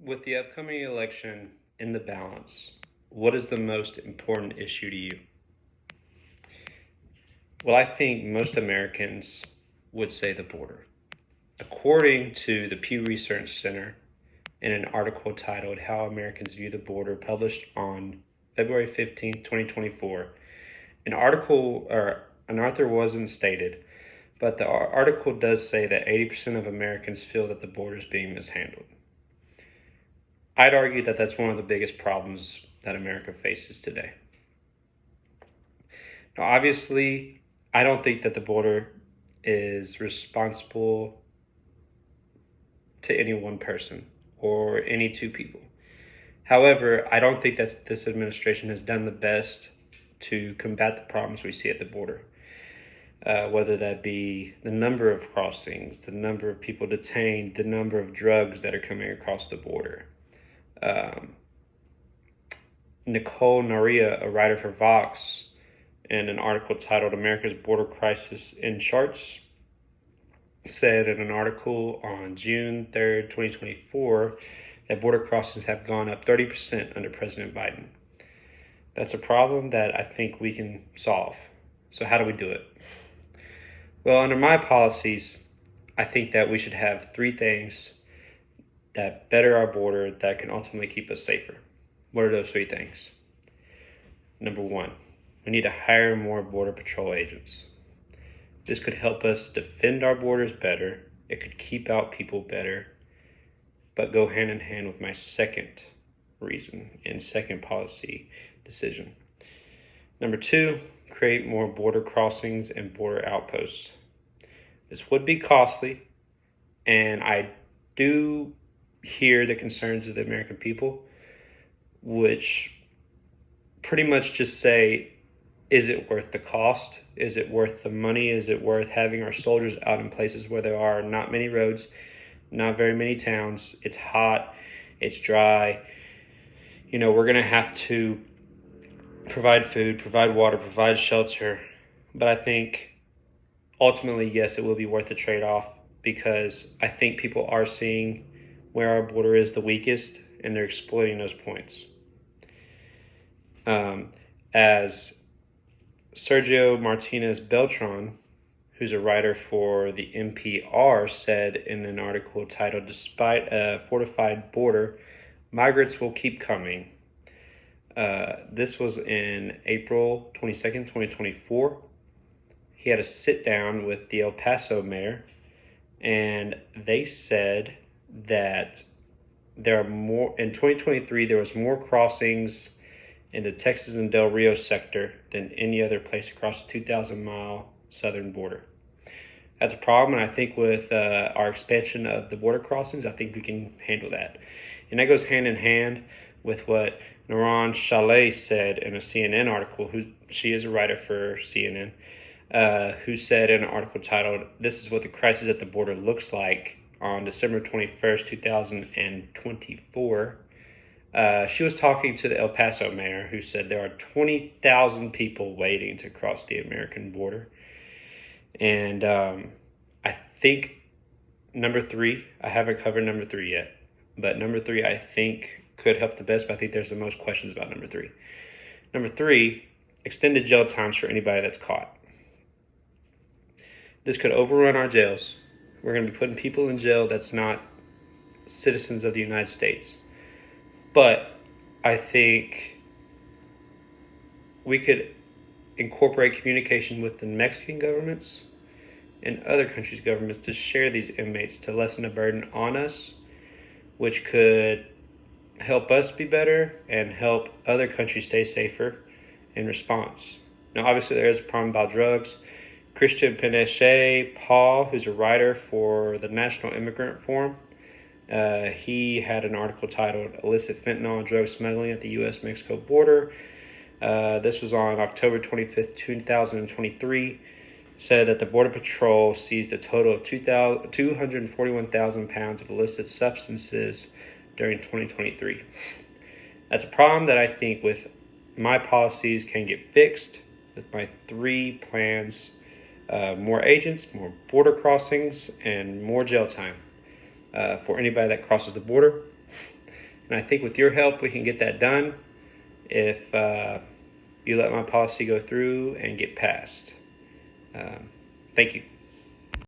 With the upcoming election in the balance, what is the most important issue to you? Well, I think most Americans would say the border. According to the Pew Research Center, in an article titled How Americans View the Border, published on February 15th, 2024, an author wasn't stated, but the article does say that 80% of Americans feel that the border is being mishandled. I'd argue that that's one of the biggest problems that America faces today. Now, obviously, I don't think that the border is responsible to any one person or any two people. However, I don't think that this administration has done the best to combat the problems we see at the border. Whether that be the number of crossings, the number of people detained, the number of drugs that are coming across the border. Nicole Naria, a writer for Vox, in an article titled America's Border Crisis in Charts, said in an article on June 3rd, 2024, that border crossings have gone up 30% under President Biden. That's a problem that I think we can solve. So how do we do it? Well, under my policies, I think that we should have three things that better our border that can ultimately keep us safer. What are those three things? Number one, we need to hire more Border Patrol agents. This could help us defend our borders better. It could keep out people better, but go hand in hand with my second reason and second policy decision. Number two, create more border crossings and border outposts. This would be costly, and I do hear the concerns of the American people, which pretty much just say, is it worth the cost? Is it worth the money? Is it worth having our soldiers out in places where there are not many roads, not very many towns? It's hot, it's dry. We're going to have to provide food, provide water, provide shelter. But I think ultimately, yes, it will be worth the trade-off, because I think people are seeing where our border is the weakest, and they're exploiting those points. As Sergio Martinez Beltran, who's a writer for the NPR, said in an article titled Despite a Fortified Border, Migrants Will Keep Coming. This was in April 22nd, 2024. He had a sit down with the El Paso mayor, and they said that there are more in 2023. There was more crossings in the Texas and Del Rio sector than any other place across the 2,000-mile southern border. That's a problem, and I think with our expansion of the border crossings, I think we can handle that. And that goes hand in hand with what Naran Chalet said in a CNN article. She is a writer for CNN, who said in an article titled, "This is what the crisis at the border looks like," on December 21st, 2024. She was talking to the El Paso mayor, who said there are 20,000 people waiting to cross the American border. And I think number three, I haven't covered number three yet, but number three I think could help the best, but I think there's the most questions about number three. Number three, extended jail times for anybody that's caught. This could overrun our jails. We're going to be putting people in jail that's not citizens of the United States. But I think we could incorporate communication with the Mexican governments and other countries' governments to share these inmates to lessen the burden on us, which could help us be better and help other countries stay safer in response. Now, obviously, there is a problem about drugs. Christian Pinochet Paul, who's a writer for the National Immigrant Forum, he had an article titled Illicit Fentanyl and Drug Smuggling at the U.S.-Mexico Border. This was on October 25th, 2023. Said that the Border Patrol seized a total of 241,000 pounds of illicit substances during 2023. That's a problem that I think with my policies can get fixed with my three plans: more agents, more border crossings, and more jail time for anybody that crosses the border. And I think with your help, we can get that done if you let my policy go through and get passed. Thank you.